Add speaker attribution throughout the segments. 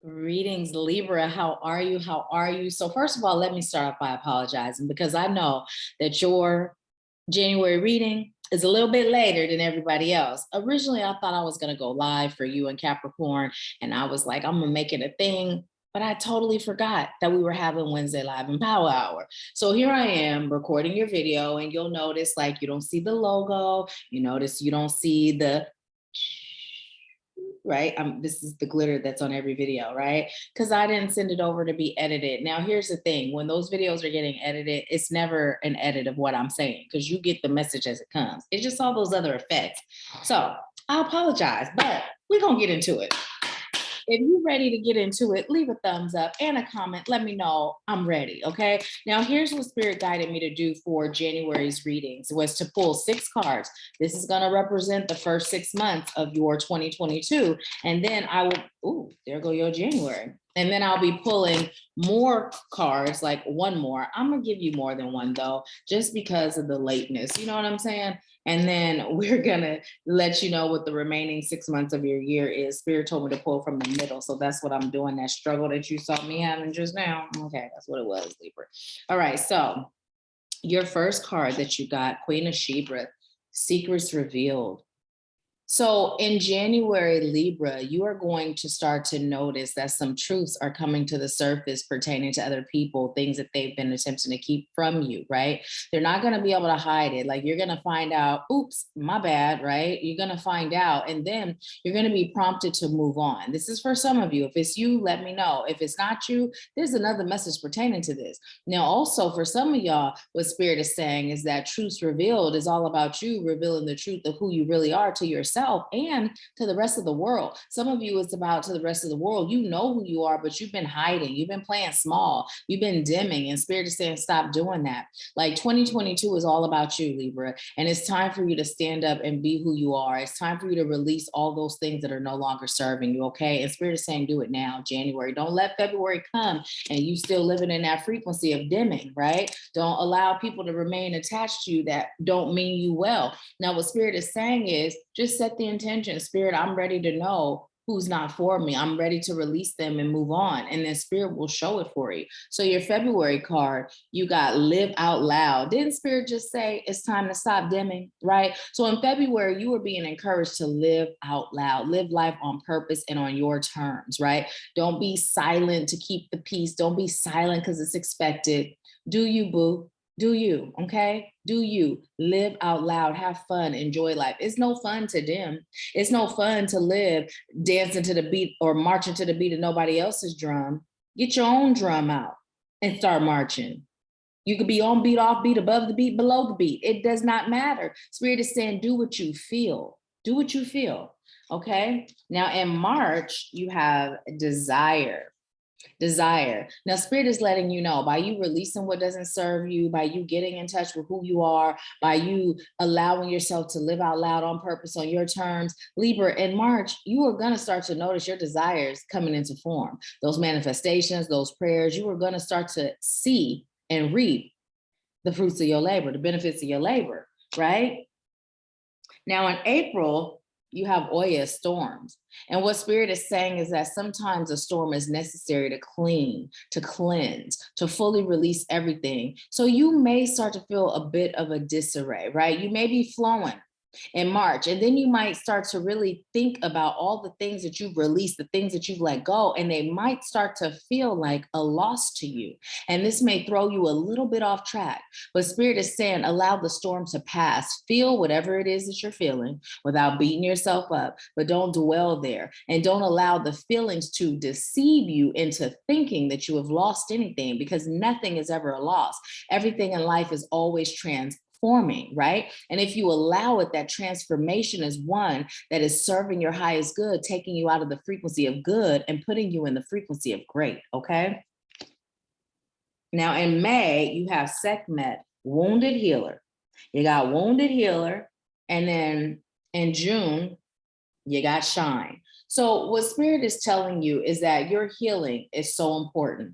Speaker 1: Greetings, Libra. How are you? How are you? So first of all, let me start off by apologizing because I know that your January reading is a little bit later than everybody else. Originally, I thought I was going to go live for you and Capricorn, and I was like, I'm going to make it a thing. But I totally forgot that we were having Wednesday Live and Power Hour. So here I am recording your video, and you'll notice like you don't see the logo. You notice you don't see the right? This is the glitter that's on every video, right? Because I didn't send it over to be edited. Now, here's the thing. When those videos are getting edited, it's never an edit of what I'm saying because you get the message as it comes. It's just all those other effects. So I apologize, but we're going to get into it. If you're ready to get into it, leave a thumbs up and a comment. Let me know I'm ready, okay? Now, here's what Spirit guided me to do for January's readings, was to pull 6 cards. This is going to represent the first 6 months of your 2022. And then I will, ooh, there go your January. And then I'll be pulling more cards, like one more. I'm going to give you more than one, though, just because of the lateness. You know what I'm saying? And then we're going to let you know what the remaining 6 months of your year is. Spirit told me to pull from the middle. So that's what I'm doing. That struggle that you saw me having just now. Okay, that's what it was, Libra. All right, so your first card that you got, Queen of Shebra, Secrets Revealed. So in January, Libra, you are going to start to notice that some truths are coming to the surface pertaining to other people, things that they've been attempting to keep from you, right? They're not going to be able to hide it. Like you're going to find out, oops, my bad, right? You're going to find out, and then you're going to be prompted to move on. This is for some of you. If it's you, let me know. If it's not you, there's another message pertaining to this. Now, also for some of y'all, what Spirit is saying is that Truths Revealed is all about you revealing the truth of who you really are to yourself and to the rest of the world. Some of you, it's about to the rest of the world. You know who you are, but you've been hiding. You've been playing small. You've been dimming, and Spirit is saying, stop doing that. Like 2022 is all about you, Libra. And it's time for you to stand up and be who you are. It's time for you to release all those things that are no longer serving you, okay? And Spirit is saying, do it now, January. Don't let February come and you still living in that frequency of dimming, right? Don't allow people to remain attached to you that don't mean you well. Now, what Spirit is saying is just set the intention. Spirit, I'm ready to know who's not for me. I'm ready to release them and move on. And then Spirit will show it for you. So your February card, you got Live Out Loud. Didn't Spirit just say it's time to stop dimming, right? So in February, you were being encouraged to live out loud, live life on purpose and on your terms, right? Don't be silent to keep the peace. Don't be silent because it's expected. Do you, boo? Do you, okay? Do you live out loud, have fun, enjoy life. It's no fun to dim. It's no fun to live dancing to the beat or marching to the beat of nobody else's drum. Get your own drum out and start marching. You could be on beat, off beat, above the beat, below the beat. It does not matter. Spirit is saying, do what you feel. Do what you feel, okay? Now in March, you have Desire. Now, Spirit is letting you know by you releasing what doesn't serve you, by you getting in touch with who you are, by you allowing yourself to live out loud on purpose on your terms. Libra, in March, you are going to start to notice your desires coming into form. Those manifestations, those prayers, you are going to start to see and reap the fruits of your labor, the benefits of your labor, right? Now, in April, you have Oya, storms. And what Spirit is saying is that sometimes a storm is necessary to clean, to cleanse, to fully release everything. So you may start to feel a bit of a disarray, right? You may be flowing in March, and then you might start to really think about all the things that you've released, the things that you've let go, and they might start to feel like a loss to you. And this may throw you a little bit off track, but Spirit is saying, allow the storm to pass. Feel whatever it is that you're feeling without beating yourself up, but don't dwell there. And don't allow the feelings to deceive you into thinking that you have lost anything, because nothing is ever a loss. Everything in life is always transforming, right? And if you allow it, that transformation is one that is serving your highest good, taking you out of the frequency of good and putting you in the frequency of great, okay? Now in May, you have Sekhmet, Wounded Healer. You got Wounded Healer, and then in June, you got Shine. So what Spirit is telling you is that your healing is so important.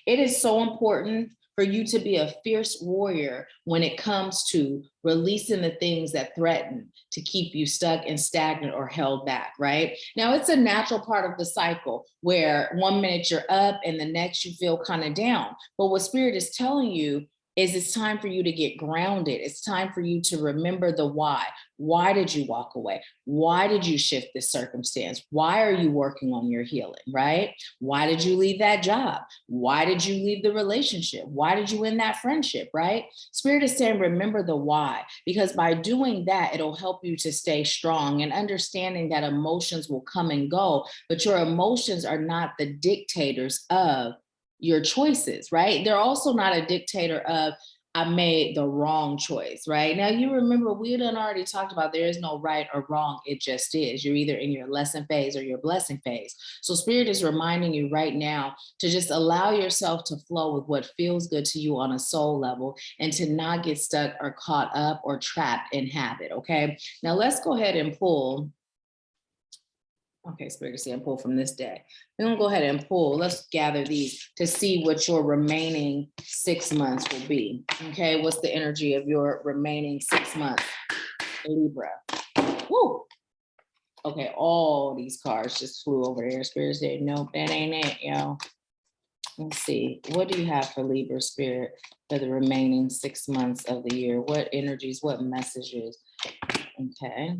Speaker 1: It is so important for you to be a fierce warrior when it comes to releasing the things that threaten to keep you stuck and stagnant or held back, right? Now, it's a natural part of the cycle where one minute you're up and the next you feel kind of down. But what Spirit is telling you is it's time for you to get grounded. It's time for you to remember the why. Why did you walk away? Why did you shift this circumstance? Why are you working on your healing, right? Why did you leave that job? Why did you leave the relationship? Why did you end that friendship, right? Spirit is saying, remember the why, because by doing that, it'll help you to stay strong and understanding that emotions will come and go, but your emotions are not the dictators of your choices, right? They're also not a dictator of, I made the wrong choice, right? Now, you remember we had already talked about there is no right or wrong. It just is. You're either in your lesson phase or your blessing phase. So Spirit is reminding you right now to just allow yourself to flow with what feels good to you on a soul level and to not get stuck or caught up or trapped in habit, okay? Now, let's go ahead and pull. Okay, Spirit is saying pull from this day. We're gonna go ahead and pull. Let's gather these to see what your remaining 6 months will be. Okay, what's the energy of your remaining 6 months, Libra? Woo! Okay, all these cards just flew over there. Spirit said, nope, that ain't it, yo. Let's see, what do you have for Libra, Spirit, for the remaining 6 months of the year? What energies, what messages? Okay.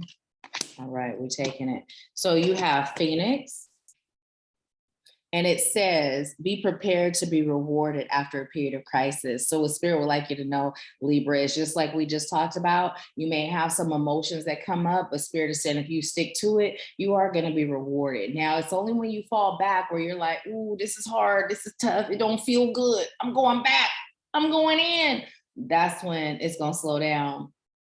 Speaker 1: All right, we're taking it. So you have Phoenix, and it says, be prepared to be rewarded after a period of crisis. So what Spirit would like you to know, Libra, is just like we just talked about, you may have some emotions that come up, but Spirit is saying if you stick to it, you are going to be rewarded. Now, it's only when you fall back where you're like, ooh, this is hard, this is tough, it don't feel good, I'm going back, I'm going in. That's when it's going to slow down.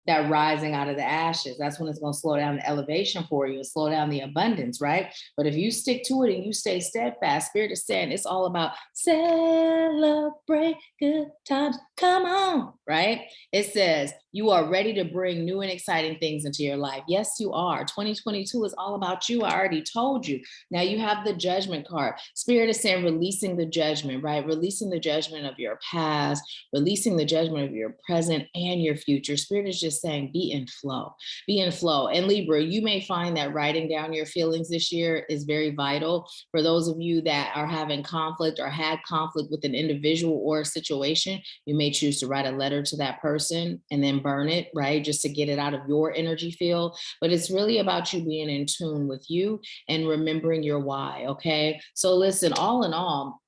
Speaker 1: That rising out of the ashes, that's when it's going to slow down the elevation for you and slow down the abundance, right? But if you stick to it and you stay steadfast, Spirit is saying it's all about celebrate good times. Come on, right? It says you are ready to bring new and exciting things into your life. Yes, you are. 2022 is all about you. I already told you. Now you have the Judgment card. Spirit is saying releasing the judgment, right? Releasing the judgment of your past, releasing the judgment of your present and your future. Spirit is just saying, be in flow, be in flow. And Libra, you may find that writing down your feelings this year is very vital. For those of you that are having conflict or had conflict with an individual or a situation, you may choose to write a letter to that person and then burn it, right? Just to get it out of your energy field. But it's really about you being in tune with you and remembering your why, okay? So listen, all in all,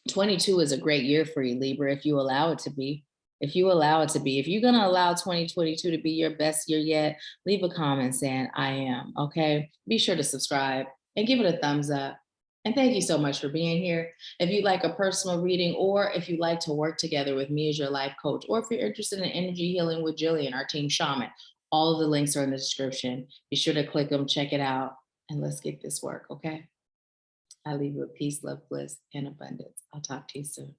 Speaker 1: 22 is a great year for you, Libra, if you allow it to be. If you allow it to be. If you're going to allow 2022 to be your best year yet, leave a comment saying, I am, okay? Be sure to subscribe and give it a thumbs up. And thank you so much for being here. If you'd like a personal reading, or if you'd like to work together with me as your life coach, or if you're interested in energy healing with Gillian, our team shaman, all of the links are in the description. Be sure to click them, check it out, and let's get this work, okay? I leave you with peace, love, bliss, and abundance. I'll talk to you soon.